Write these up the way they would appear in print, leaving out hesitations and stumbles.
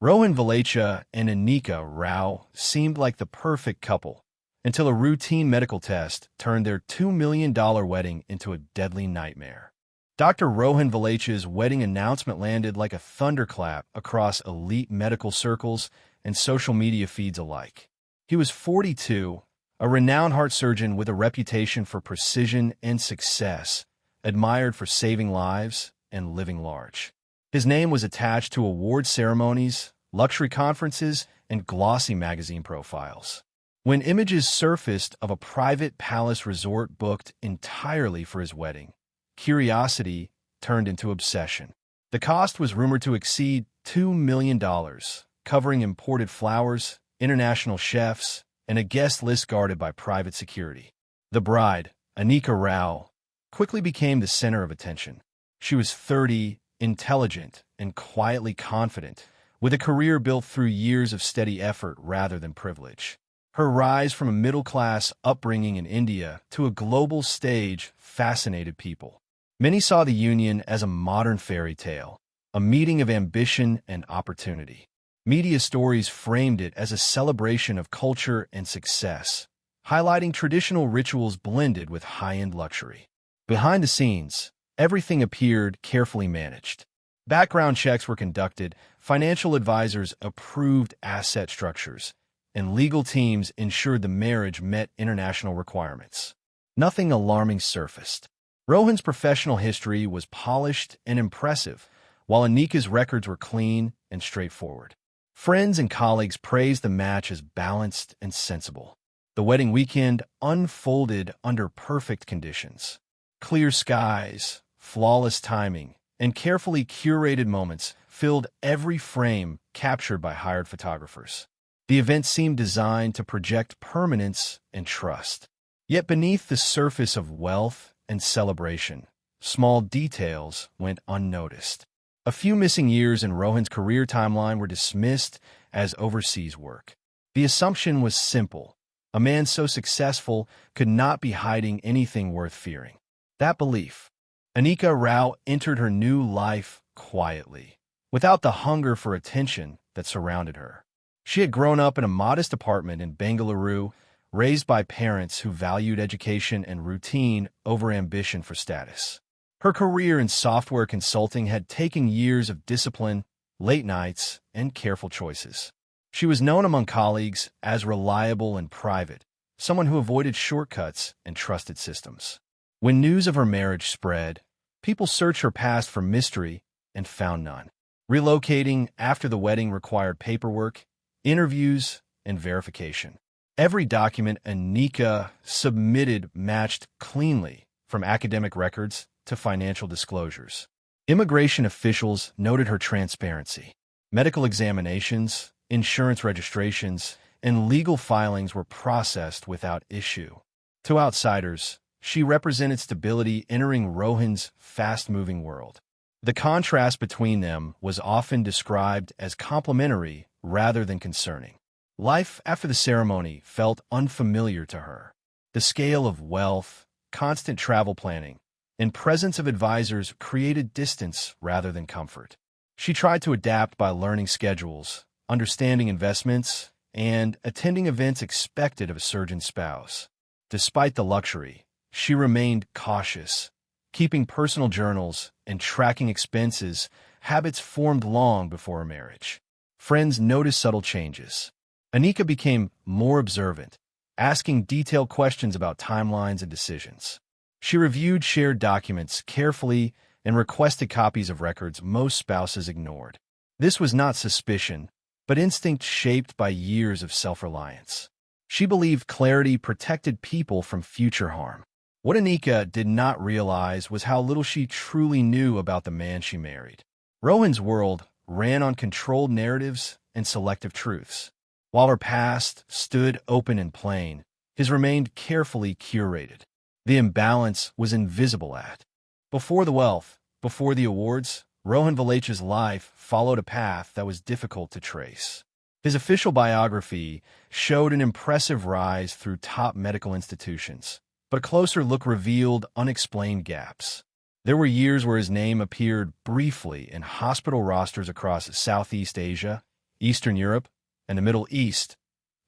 Rohan Valecha and Anika Rao seemed like the perfect couple until a routine medical test turned their $2 million wedding into a deadly nightmare. Dr. Rohan Valecha's wedding announcement landed like a thunderclap across elite medical circles and social media feeds alike. He was 42, a renowned heart surgeon with a reputation for precision and success, admired for saving lives and living large. His name was attached to award ceremonies, luxury conferences, and glossy magazine profiles. When images surfaced of a private palace resort booked entirely for his wedding, curiosity turned into obsession. The cost was rumored to exceed $2 million, covering imported flowers, international chefs, and a guest list guarded by private security. The bride, Anika Rao, quickly became the center of attention. She was 30, intelligent, and quietly confident, with a career built through years of steady effort rather than privilege. Her rise from a middle-class upbringing in India to a global stage fascinated people. Many saw the union as a modern fairy tale, a meeting of ambition and opportunity. Media stories framed it as a celebration of culture and success, highlighting traditional rituals blended with high-end luxury. Behind the scenes, everything appeared carefully managed. Background checks were conducted, financial advisors approved asset structures, and legal teams ensured the marriage met international requirements. Nothing alarming surfaced. Rohan's professional history was polished and impressive, while Anika's records were clean and straightforward. Friends and colleagues praised the match as balanced and sensible. The wedding weekend unfolded under perfect conditions. Clear skies, flawless timing, and carefully curated moments filled every frame captured by hired photographers. The event seemed designed to project permanence and trust. Yet beneath the surface of wealth and celebration, small details went unnoticed. A few missing years in Rohan's career timeline were dismissed as overseas work. The assumption was simple. A man so successful could not be hiding anything worth fearing. That belief, Anika Rao entered her new life quietly, without the hunger for attention that surrounded her. She had grown up in a modest apartment in Bengaluru, raised by parents who valued education and routine over ambition for status. Her career in software consulting had taken years of discipline, late nights, and careful choices. She was known among colleagues as reliable and private, someone who avoided shortcuts and trusted systems. When news of her marriage spread, people searched her past for mystery and found none. Relocating after the wedding required paperwork, interviews, and verification. Every document Anika submitted matched cleanly, from academic records to financial disclosures. Immigration officials noted her transparency. Medical examinations, insurance registrations, and legal filings were processed without issue. To outsiders, she represented stability entering Rohan's fast-moving world. The contrast between them was often described as complementary rather than concerning. Life after the ceremony felt unfamiliar to her. The scale of wealth, constant travel planning, and presence of advisors created distance rather than comfort. She tried to adapt by learning schedules, understanding investments, and attending events expected of a surgeon spouse. Despite the luxury, she remained cautious, keeping personal journals and tracking expenses, habits formed long before her marriage. Friends noticed subtle changes. Anika became more observant, asking detailed questions about timelines and decisions. She reviewed shared documents carefully and requested copies of records most spouses ignored. This was not suspicion, but instinct shaped by years of self-reliance. She believed clarity protected people from future harm. What Anika did not realize was how little she truly knew about the man she married. Rohan's world ran on controlled narratives and selective truths. While her past stood open and plain, his remained carefully curated. The imbalance was invisible at. Before the wealth, before the awards, Rohan Valecha's life followed a path that was difficult to trace. His official biography showed an impressive rise through top medical institutions, but a closer look revealed unexplained gaps. There were years where his name appeared briefly in hospital rosters across Southeast Asia, Eastern Europe, and the Middle East,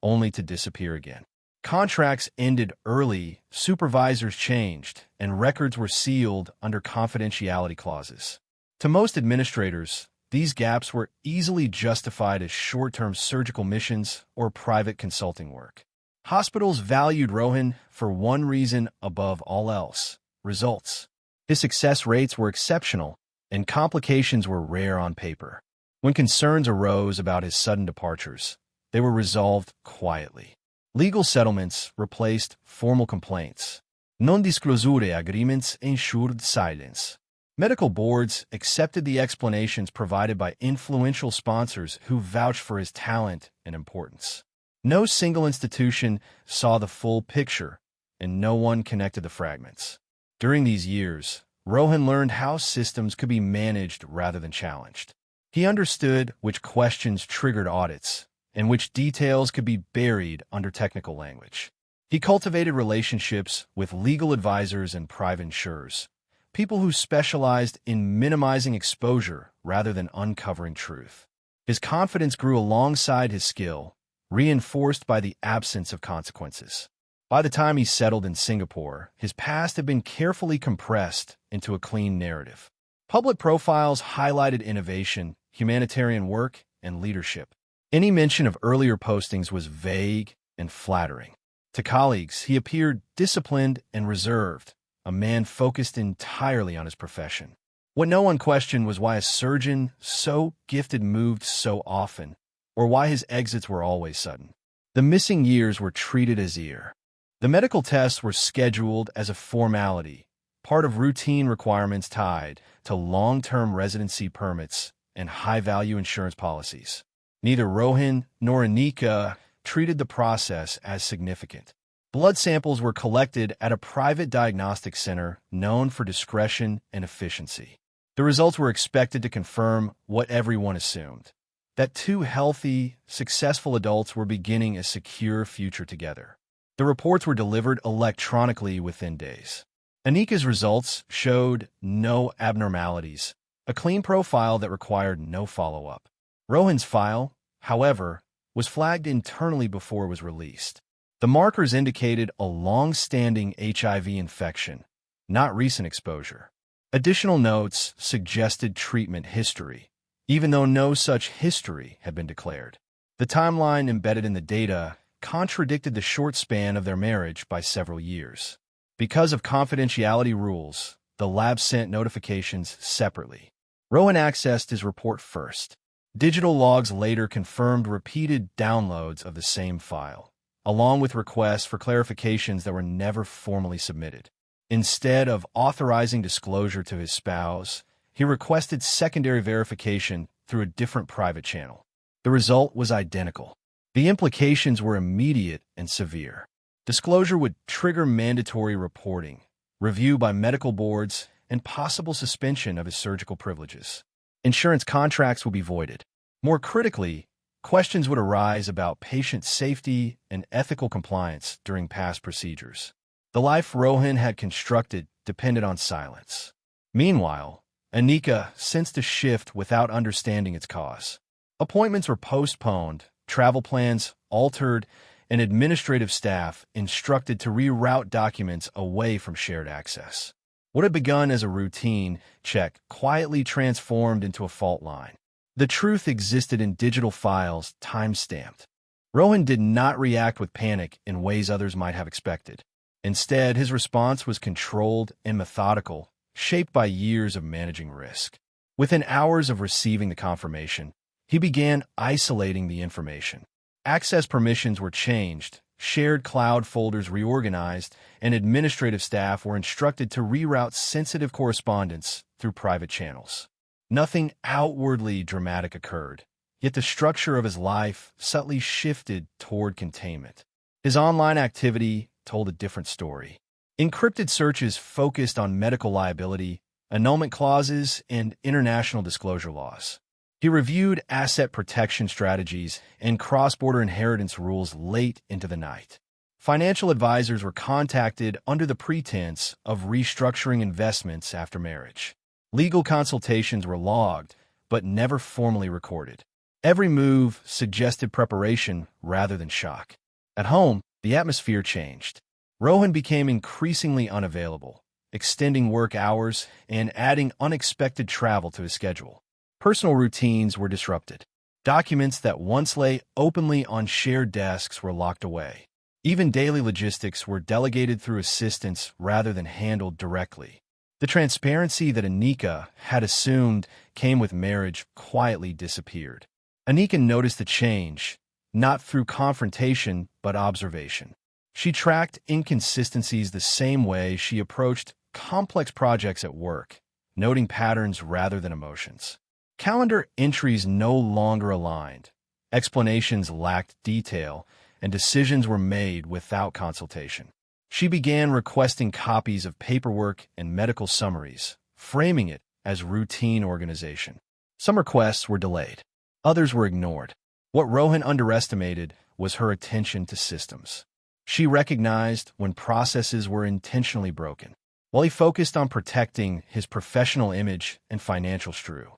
only to disappear again. Contracts ended early, supervisors changed, and records were sealed under confidentiality clauses. To most administrators, these gaps were easily justified as short-term surgical missions or private consulting work. Hospitals valued Rohan for one reason above all else: results. His success rates were exceptional, and complications were rare on paper. When concerns arose about his sudden departures, they were resolved quietly. Legal settlements replaced formal complaints. Non-disclosure agreements ensured silence. Medical boards accepted the explanations provided by influential sponsors who vouched for his talent and importance. No single institution saw the full picture, and no one connected the fragments. During these years, Rohan learned how systems could be managed rather than challenged. He understood which questions triggered audits and which details could be buried under technical language. He cultivated relationships with legal advisors and private insurers, people who specialized in minimizing exposure rather than uncovering truth. His confidence grew alongside his skill, reinforced by the absence of consequences. By the time he settled in Singapore, his past had been carefully compressed into a clean narrative. Public profiles highlighted innovation, humanitarian work, and leadership. Any mention of earlier postings was vague and flattering. To colleagues, he appeared disciplined and reserved, a man focused entirely on his profession. What no one questioned was why a surgeon so gifted moved so often, or why his exits were always sudden. The missing years were treated as ear. The medical tests were scheduled as a formality, part of routine requirements tied to long-term residency permits and high-value insurance policies. Neither Rohan nor Anika treated the process as significant. Blood samples were collected at a private diagnostic center known for discretion and efficiency. The results were expected to confirm what everyone assumed: that two healthy, successful adults were beginning a secure future together. The reports were delivered electronically within days. Anika's results showed no abnormalities, a clean profile that required no follow-up. Rohan's file, however, was flagged internally before it was released. The markers indicated a long-standing HIV infection, not recent exposure. Additional notes suggested treatment history, even though no such history had been declared. The timeline embedded in the data contradicted the short span of their marriage by several years. Because of confidentiality rules, the lab sent notifications separately. Rohan accessed his report first. Digital logs later confirmed repeated downloads of the same file, along with requests for clarifications that were never formally submitted. Instead of authorizing disclosure to his spouse, he requested secondary verification through a different private channel. The result was identical. The implications were immediate and severe. Disclosure would trigger mandatory reporting, review by medical boards, and possible suspension of his surgical privileges. Insurance contracts would be voided. More critically, questions would arise about patient safety and ethical compliance during past procedures. The life Rohan had constructed depended on silence. Meanwhile, Anika sensed a shift without understanding its cause. Appointments were postponed, travel plans altered, and administrative staff instructed to reroute documents away from shared access. What had begun as a routine check quietly transformed into a fault line. The truth existed in digital files, time-stamped. Rohan did not react with panic in ways others might have expected. Instead, his response was controlled and methodical, shaped by years of managing risk. Within hours of receiving the confirmation, he began isolating the information. Access permissions were changed, shared cloud folders reorganized, and administrative staff were instructed to reroute sensitive correspondence through private channels. Nothing outwardly dramatic occurred, yet the structure of his life subtly shifted toward containment. His online activity told a different story. Encrypted searches focused on medical liability, annulment clauses, and international disclosure laws. He reviewed asset protection strategies and cross-border inheritance rules late into the night. Financial advisors were contacted under the pretense of restructuring investments after marriage. Legal consultations were logged, but never formally recorded. Every move suggested preparation rather than shock. At home, the atmosphere changed. Rohan became increasingly unavailable, extending work hours and adding unexpected travel to his schedule. Personal routines were disrupted. Documents that once lay openly on shared desks were locked away. Even daily logistics were delegated through assistants rather than handled directly. The transparency that Anika had assumed came with marriage quietly disappeared. Anika noticed the change, not through confrontation but observation. She tracked inconsistencies the same way she approached complex projects at work, noting patterns rather than emotions. Calendar entries no longer aligned, explanations lacked detail, and decisions were made without consultation. She began requesting copies of paperwork and medical summaries, framing it as routine organization. Some requests were delayed. Others were ignored. What Rohan underestimated was her attention to systems. She recognized when processes were intentionally broken, while he focused on protecting his professional image and financial strew.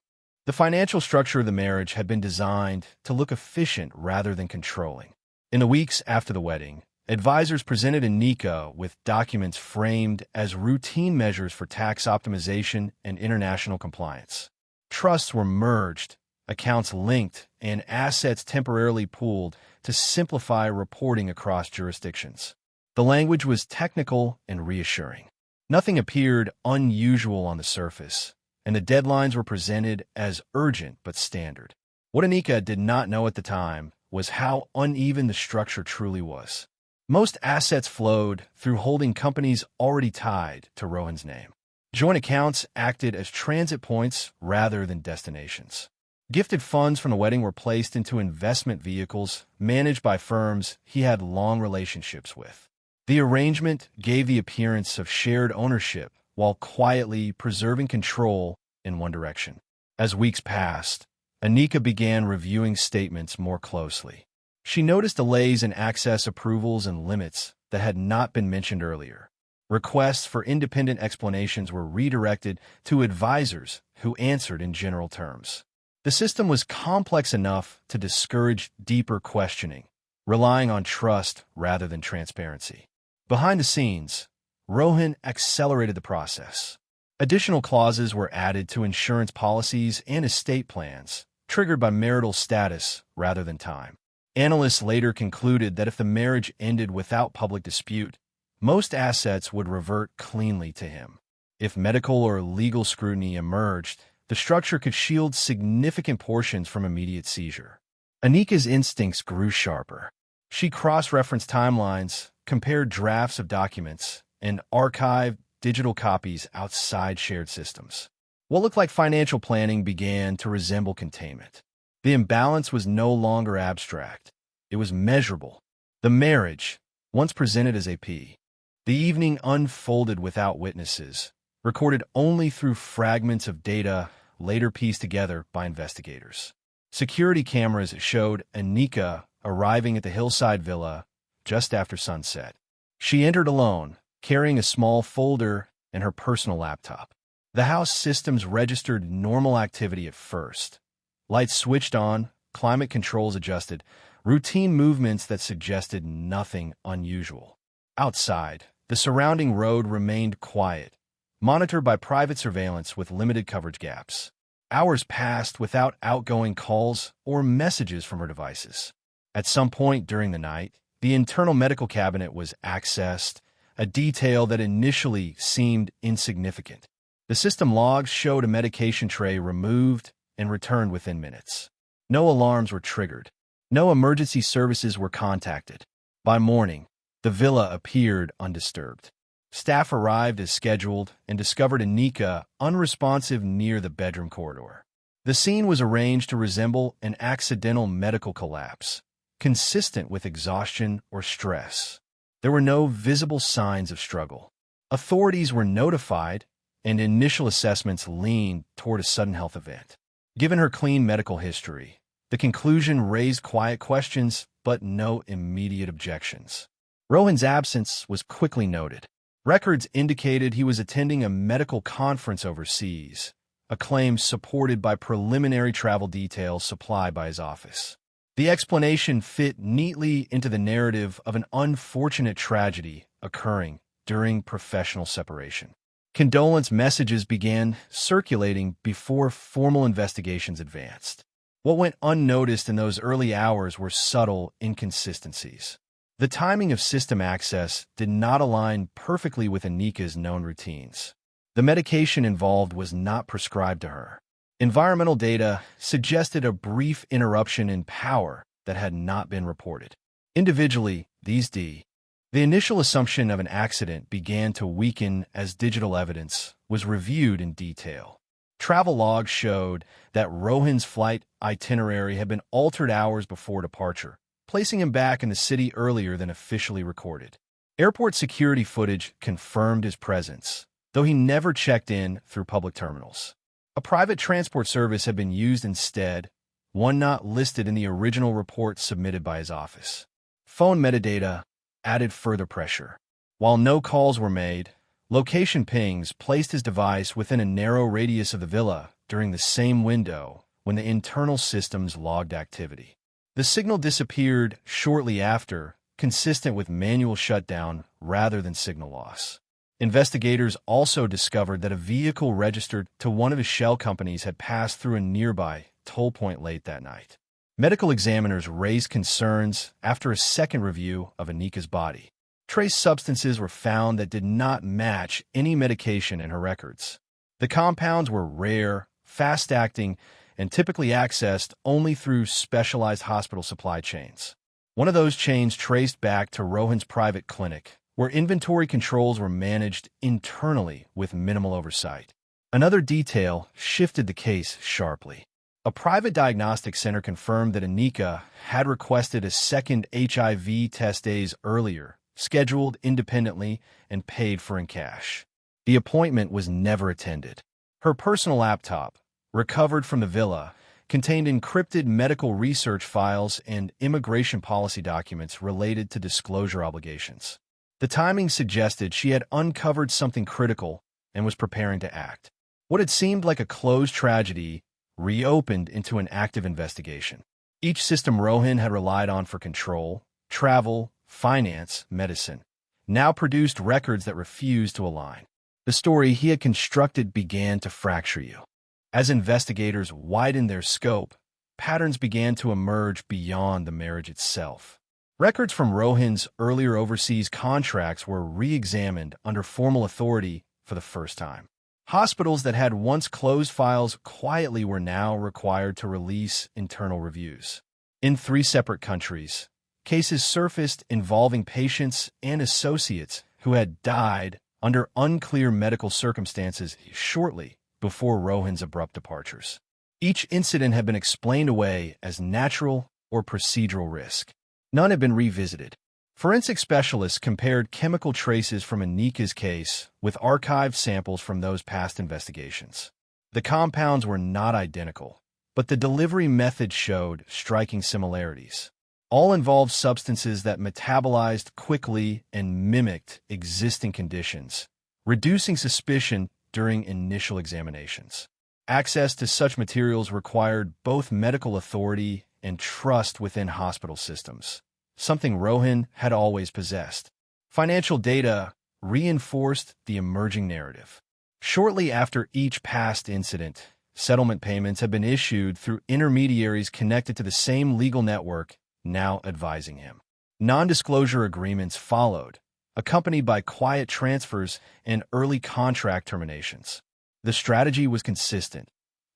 The financial structure of the marriage had been designed to look efficient rather than controlling. In the weeks after the wedding, advisors presented Anika with documents framed as routine measures for tax optimization and international compliance. Trusts were merged, accounts linked, and assets temporarily pooled to simplify reporting across jurisdictions. The language was technical and reassuring. Nothing appeared unusual on the surface, and the deadlines were presented as urgent but standard. What Anika did not know at the time was how uneven the structure truly was. Most assets flowed through holding companies already tied to Rohan's name. Joint accounts acted as transit points rather than destinations. Gifted funds from the wedding were placed into investment vehicles managed by firms he had long relationships with. The arrangement gave the appearance of shared ownership while quietly preserving control in one direction. As weeks passed, Anika began reviewing statements more closely. She noticed delays in access approvals and limits that had not been mentioned earlier. Requests for independent explanations were redirected to advisors who answered in general terms. The system was complex enough to discourage deeper questioning, relying on trust rather than transparency. Behind the scenes, Rohan accelerated the process. Additional clauses were added to insurance policies and estate plans, triggered by marital status rather than time. Analysts later concluded that if the marriage ended without public dispute, most assets would revert cleanly to him. If medical or legal scrutiny emerged, the structure could shield significant portions from immediate seizure. Anika's instincts grew sharper. She cross-referenced timelines, compared drafts of documents, and archived digital copies outside shared systems. What looked like financial planning began to resemble containment. The imbalance was no longer abstract. It was measurable. The marriage, once presented as a P, the evening unfolded without witnesses, recorded only through fragments of data later pieced together by investigators. Security cameras showed Anika arriving at the hillside villa just after sunset. She entered alone, carrying a small folder and her personal laptop. The house systems registered normal activity at first. Lights switched on, climate controls adjusted, routine movements that suggested nothing unusual. Outside, the surrounding road remained quiet, monitored by private surveillance with limited coverage gaps. Hours passed without outgoing calls or messages from her devices. At some point during the night, the internal medical cabinet was accessed, a detail that initially seemed insignificant. The system logs showed a medication tray removed and returned within minutes. No alarms were triggered. No emergency services were contacted. By morning, the villa appeared undisturbed. Staff arrived as scheduled and discovered Anika unresponsive near the bedroom corridor. The scene was arranged to resemble an accidental medical collapse, consistent with exhaustion or stress. There were no visible signs of struggle. Authorities were notified, and initial assessments leaned toward a sudden health event. Given her clean medical history, the conclusion raised quiet questions but no immediate objections. Rohan's absence was quickly noted. Records indicated he was attending a medical conference overseas, a claim supported by preliminary travel details supplied by his office. The explanation fit neatly into the narrative of an unfortunate tragedy occurring during professional separation. Condolence messages began circulating before formal investigations advanced. What went unnoticed in those early hours were subtle inconsistencies. The timing of system access did not align perfectly with Anika's known routines. The medication involved was not prescribed to her. Environmental data suggested a brief interruption in power that had not been reported. Individually, the initial assumption of an accident began to weaken as digital evidence was reviewed in detail. Travel logs showed that Rohan's flight itinerary had been altered hours before departure, placing him back in the city earlier than officially recorded. Airport security footage confirmed his presence, though he never checked in through public terminals. A private transport service had been used instead, one not listed in the original report submitted by his office. Phone metadata added further pressure. While no calls were made, location pings placed his device within a narrow radius of the villa during the same window when the internal systems logged activity. The signal disappeared shortly after, consistent with manual shutdown rather than signal loss. Investigators also discovered that a vehicle registered to one of his shell companies had passed through a nearby toll point late that night. Medical examiners raised concerns after a second review of Anika's body. Trace substances were found that did not match any medication in her records. The compounds were rare, fast-acting, and typically accessed only through specialized hospital supply chains. One of those chains traced back to Rohan's private clinic, where inventory controls were managed internally with minimal oversight. Another detail shifted the case sharply. A private diagnostic center confirmed that Anika had requested a second HIV test days earlier, scheduled independently and paid for in cash. The appointment was never attended. Her personal laptop, recovered from the villa, contained encrypted medical research files and immigration policy documents related to disclosure obligations. The timing suggested she had uncovered something critical and was preparing to act. What had seemed like a closed tragedy reopened into an active investigation. Each system Rohan had relied on for control, travel, finance, medicine, now produced records that refused to align. The story he had constructed began to fracture you. As investigators widened their scope, patterns began to emerge beyond the marriage itself. Records from Rohan's earlier overseas contracts were re-examined under formal authority for the first time. Hospitals that had once closed files quietly were now required to release internal reviews. In 3 separate countries, cases surfaced involving patients and associates who had died under unclear medical circumstances shortly before Rohan's abrupt departures. Each incident had been explained away as natural or procedural risk. None had been revisited. Forensic specialists compared chemical traces from Anika's case with archived samples from those past investigations. The compounds were not identical, but the delivery method showed striking similarities. All involved substances that metabolized quickly and mimicked existing conditions, reducing suspicion during initial examinations. Access to such materials required both medical authority and trust within hospital systems, something Rohan had always possessed. Financial data reinforced the emerging narrative. Shortly after each past incident, settlement payments had been issued through intermediaries connected to the same legal network now advising him. Non-disclosure agreements followed, accompanied by quiet transfers and early contract terminations. The strategy was consistent.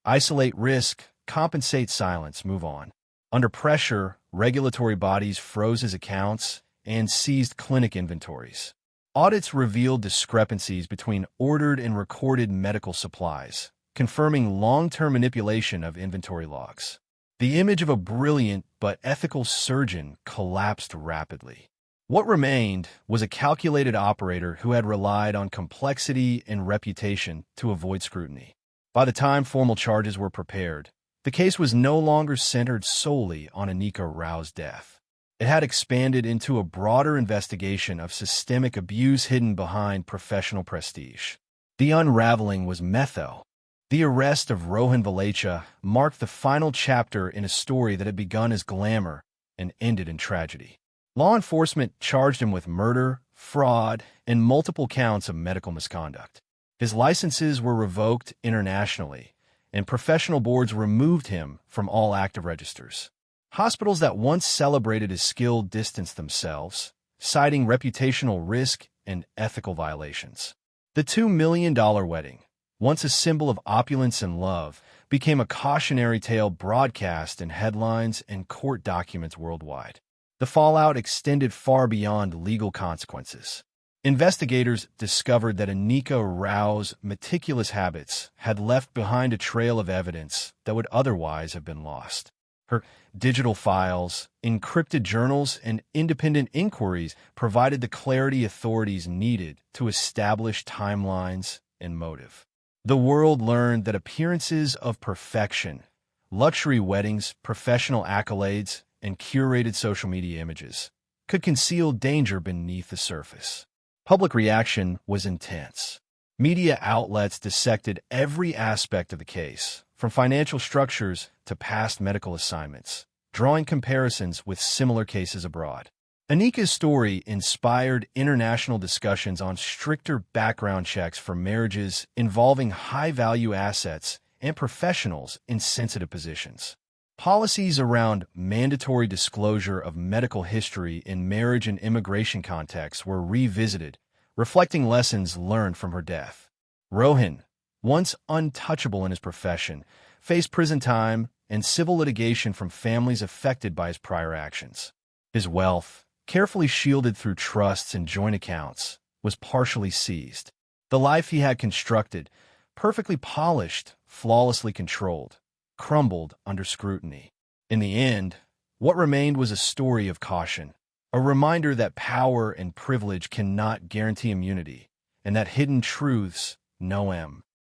Isolate risk, compensate silence, move on. Under pressure, regulatory bodies froze his accounts and seized clinic inventories. Audits revealed discrepancies between ordered and recorded medical supplies, confirming long-term manipulation of inventory logs. The image of a brilliant but ethical surgeon collapsed rapidly. What remained was a calculated operator who had relied on complexity and reputation to avoid scrutiny. By the time formal charges were prepared, the case was no longer centered solely on Anika Rao's death. It had expanded into a broader investigation of systemic abuse hidden behind professional prestige. The unraveling was metho. The arrest of Rohan Valecha marked the final chapter in a story that had begun as glamour and ended in tragedy. Law enforcement charged him with murder, fraud, and multiple counts of medical misconduct. His licenses were revoked internationally, and professional boards removed him from all active registers. Hospitals that once celebrated his skill distanced themselves, citing reputational risk and ethical violations. The $2 million wedding, once a symbol of opulence and love, became a cautionary tale broadcast in headlines and court documents worldwide. The fallout extended far beyond legal consequences. Investigators discovered that Anika Rao's meticulous habits had left behind a trail of evidence that would otherwise have been lost. Her digital files, encrypted journals, and independent inquiries provided the clarity authorities needed to establish timelines and motive. The world learned that appearances of perfection, luxury weddings, professional accolades, and curated social media images could conceal danger beneath the surface. Public reaction was intense. Media outlets dissected every aspect of the case, from financial structures to past medical assignments, drawing comparisons with similar cases abroad. Anika's story inspired international discussions on stricter background checks for marriages involving high-value assets and professionals in sensitive positions. Policies around mandatory disclosure of medical history in marriage and immigration contexts were revisited, reflecting lessons learned from her death. Rohan, once untouchable in his profession, faced prison time and civil litigation from families affected by his prior actions. His wealth, carefully shielded through trusts and joint accounts, was partially seized. The life he had constructed, perfectly polished, flawlessly controlled, crumbled under scrutiny. In the end, what remained was a story of caution, a reminder that power and privilege cannot guarantee immunity, and that hidden truths, no